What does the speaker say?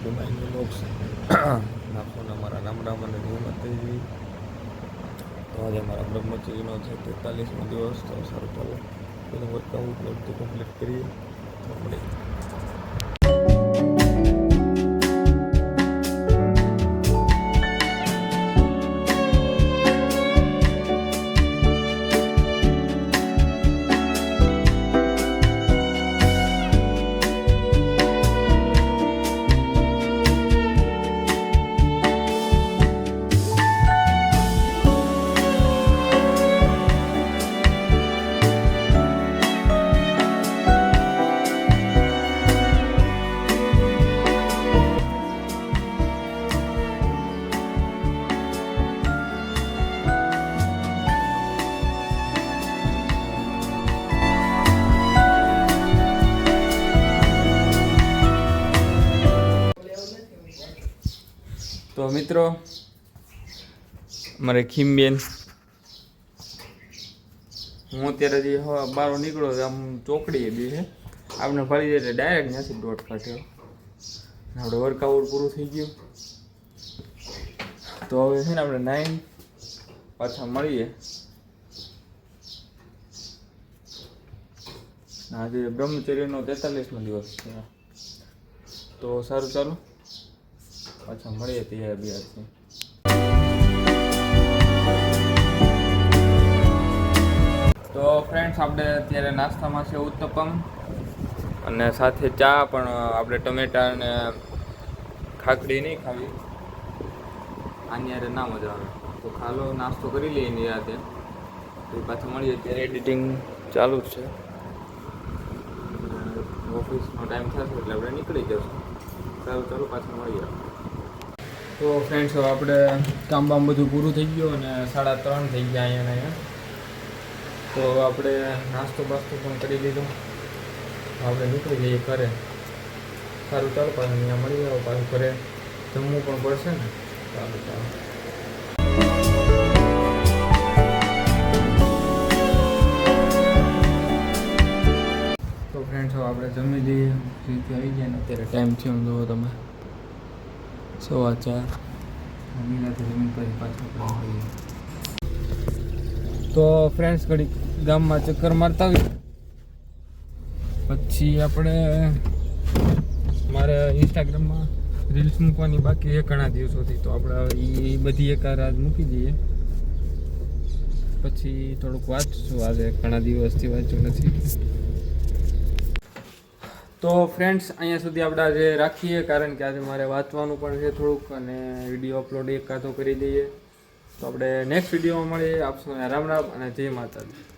ડિમાઇનની box નાખવાના મારા રામ અને જય માતાજી. તો આજે મારા બ્રહ્મચર્યનો છે 43મો દિવસ. તો સારું ચાલો એનું વર્કઆઉટ બધું કમ્પ્લીટ કરીએ તો મળીએ. તો મિત્રો મારે ખીમબેન હું અત્યારે જે બહાર નીકળો આમ ચોકડી બી છે આપણે ફરી જાય એટલે ડાયરેક્ટ ત્યાંથી દોઢ કાઢ્યો. આપણે વર્કઆઉટ પૂરું થઈ ગયું. તો હવે છે ને આપણે 9 પાછા મળીએ. આજે બ્રહ્મચર્યનો 43મો દિવસ છે. તો સારું ચાલો પાછા મળીએ તૈયાર બિયારથી. તો ફ્રેન્ડ્સ આપણે અત્યારે નાસ્તામાં છે ઉત્તપમ અને સાથે ચા પણ. આપણે ટમેટા અને ખાખડી નહીં ખાવી, આની યારે ના મજા આવે. તો ખાલો નાસ્તો કરી લઈએ એની રાતે. તો પાછા મળીએ. અત્યારે એડિટિંગ ચાલુ જ છે. ઓફિસનો ટાઈમ થશે એટલે આપણે નીકળી જશું. સારું ચાલો પાછા મળીએ. તો ફ્રેન્ડ્સ હવે આપણે કામ બામ બધું પૂરું થઈ ગયું અને 3:30 થઈ ગયા અહીંયા. તો આપણે નાસ્તો બાસ્તો પણ કરી લીધો. આપણે નીકળી જઈએ ઘરે. સારું ચાલો પાછું અહીંયા મળી જાવ. પાછું ઘરે જમવું પણ પડશે ને. સારું ચાલો. તો ફ્રેન્ડ્સ હવે આપણે જમી લઈએ. રીતે આવી ગયા ને અત્યારે ટાઈમ છે એમ જુઓ તમે 4:15. મમ્મીનાથી જમીન પછી પાછું મળીએ. તો ફ્રેન્ડ્સ ઘડી ગામમાં ચક્કર મારતા આવીએ. પછી આપણે મારે ઇન્સ્ટાગ્રામમાં રીલ્સ મૂકવાની બાકી છે ઘણા દિવસોથી. તો આપણે એ બધી એકાદ રાત મૂકી દઈએ. પછી થોડુંક વાંચશું. આજે ઘણા દિવસથી વાંચ્યું નથી. તો ફ્રેન્ડ્સ અહીંયા સુધી આપણે આજે રાખીએ, કારણ કે આજે મારે વાંચવાનું પણ છે થોડુંક અને વિડીયો અપલોડ એકાદો કરી દઈએ. તો આપણે નેક્સ્ટ વિડીયોમાં મળીએ. આપશો રામ રામ અને જય માતાજી.